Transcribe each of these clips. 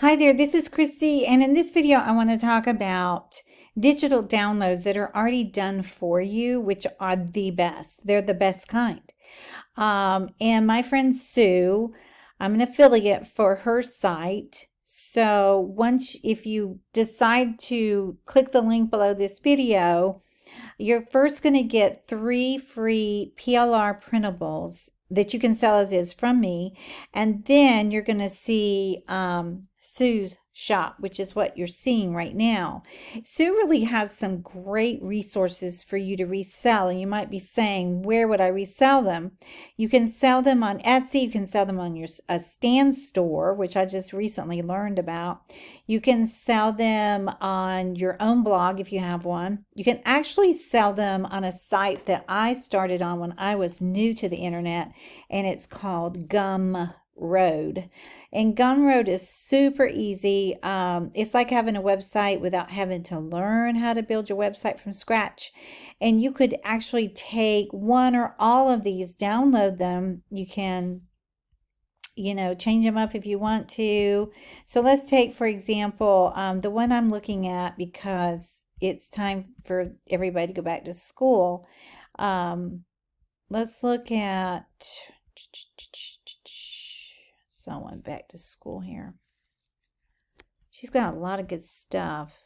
Hi there, this is Christy, and in this video I want to talk about digital downloads that are already done for you, which are the best. They're the best kind. And my friend Sue, I'm an affiliate for her site. So if you decide to click the link below this video, you're first going to get 3 free PLR printables that you can sell as is from me. And then you're going to see Sue's shop, which is what you're seeing right now. Sue really has some great resources for you to resell. And you might be saying, where would I resell them? You can sell them on Etsy. You can sell them on a stand store, which I just recently learned about. You can sell them on your own blog if you have one. You can actually sell them on a site that I started on when I was new to the internet, and it's called Gumroad. And Gumroad is super easy. It's like having a website without having to learn how to build your website from scratch. And you could actually take one or all of these, download them. You can change them up if you want to. So let's take, for example, the one I'm looking at, because it's time for everybody to go back to school. Let's look at someone back to school here. She's got a lot of good stuff.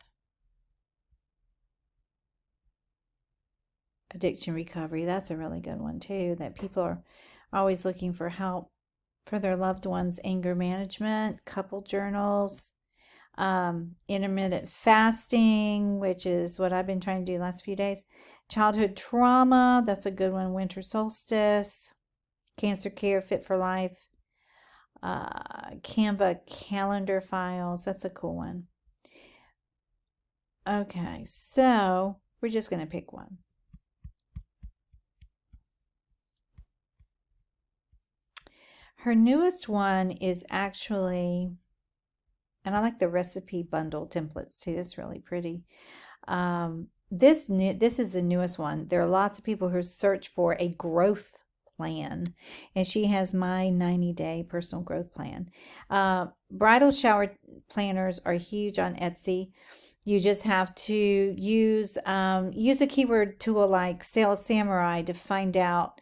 Addiction recovery, that's a really good one too, that people are always looking for help for their loved ones. Anger management, couple journals, intermittent fasting, which is what I've been trying to do the last few days. Childhood trauma, that's a good one. Winter solstice, cancer care, fit for life. Canva calendar files, that's a cool one. Okay, so we're just going to pick one. Her newest one is actually, and I like the recipe bundle templates too. It's really pretty. This is the newest one. There are lots of people who search for a growth plan, and she has my 90-day personal growth plan. Bridal shower planners are huge on Etsy. You just have to use a keyword tool like Sales Samurai to find out,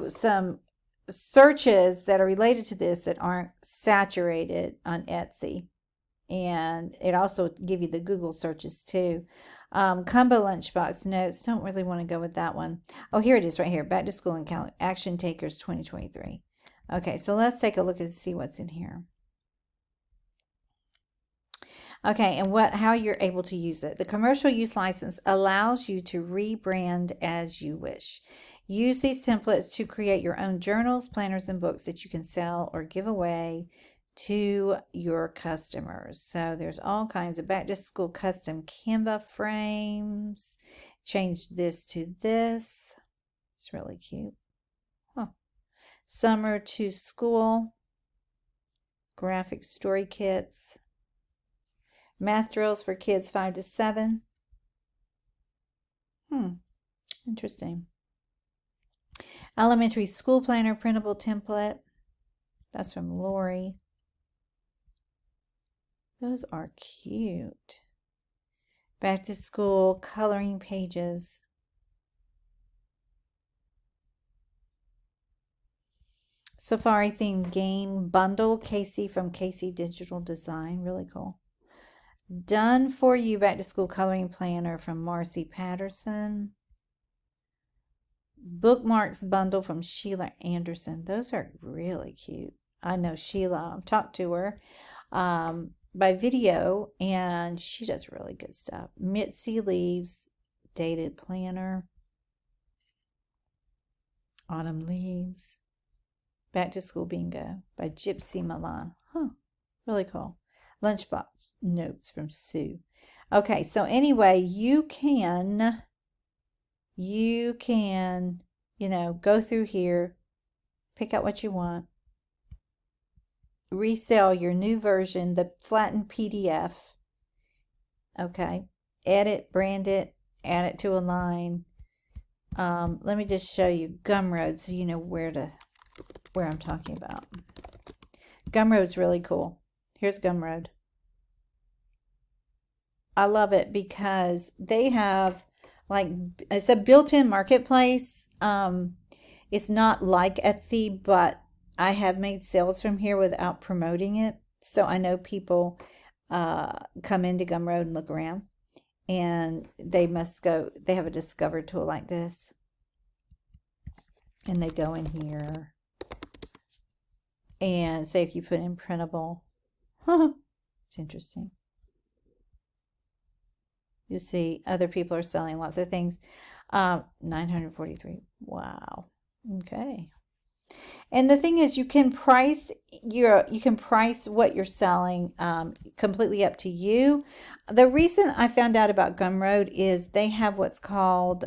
some searches that are related to this that aren't saturated on Etsy. And it also give you the Google searches too. Combo lunchbox notes, don't really want to go with that one. Oh, here it is right here. Back to school and action takers 2023. Okay, so let's take a look and see what's in here. Okay, and how you're able to use it. The commercial use license allows you to rebrand as you wish. Use these templates to create your own journals, planners, and books that you can sell or give away to your customers. So there's all kinds of back to school custom Canva frames. Change this to this. It's really cute. Huh. Summer to school. Graphic story kits. Math drills for kids 5 to 7. Interesting. Elementary school planner printable template. That's from Lori. Those are cute. Back to school coloring pages. Safari themed game bundle. Casey from Casey Digital Design. Really cool. Done for you back to school coloring planner from Marcy Patterson. Bookmarks bundle from Sheila Anderson. Those are really cute. I know Sheila. I've talked to her by video, and she does really good stuff. Mitzi Leaves dated planner. Autumn Leaves. Back to School Bingo by Gypsy Milan. Really cool. Lunchbox notes from Sue. Okay, so anyway, you can go through here, pick out what you want, resell your new version, the flattened PDF. Okay, edit, brand it, add it to a line. Let me just show you Gumroad so you know where I'm talking about. Gumroad's really cool. Here's Gumroad. I love it because they have like, it's a built-in marketplace. It's not like Etsy, but I have made sales from here without promoting it. So I know people come into Gumroad and look around, and they have a discover tool like this, and they go in here and say if you put in printable, it's interesting. You see other people are selling lots of things. 943. Wow. Okay. And the thing is, you can price what you're selling, completely up to you. The reason I found out about Gumroad is they have what's called,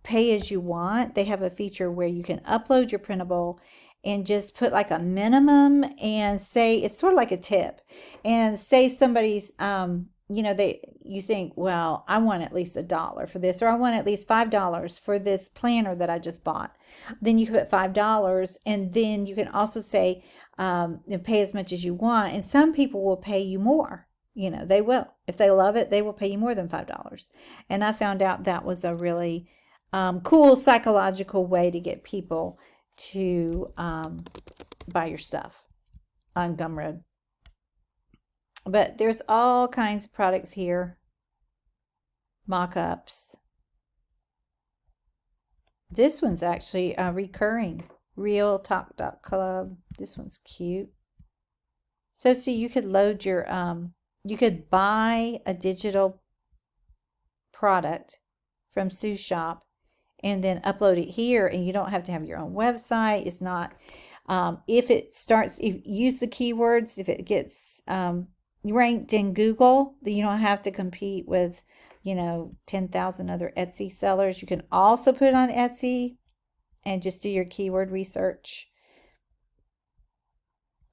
pay as you want. They have a feature where you can upload your printable and just put like a minimum and say it's sort of like a tip, and say somebody's you think, well, I want at least $1 for this, or I want at least $5 for this planner that I just bought. Then you can put $5, and then you can also say pay as much as you want, and some people will pay you more. They will. If they love it, they will pay you more than $5. And I found out that was a really cool psychological way to get people to buy your stuff on Gumroad. But there's all kinds of products here. Mock-ups. This one's actually recurring. Real Talk Club. This one's cute. So see, you could load your, you could buy a digital product from Sue's shop and then upload it here, and you don't have to have your own website. It's not, if use the keywords, if it gets ranked in Google, then you don't have to compete with 10,000 other Etsy sellers. You can also put it on Etsy and just do your keyword research.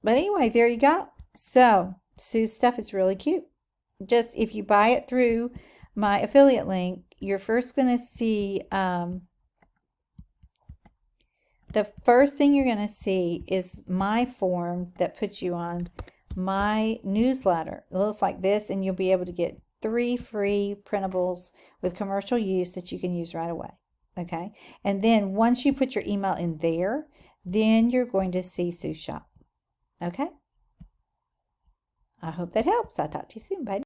But anyway, there you go. So Sue's stuff is really cute. Just if you buy it through my affiliate link, you're first going to see, the first thing you're going to see is my form that puts you on my newsletter. It looks like this, and you'll be able to get 3 free printables with commercial use that you can use right away. Okay. And then once you put your email in there, then you're going to see Sue's shop. Okay. I hope that helps. I'll talk to you soon. Bye.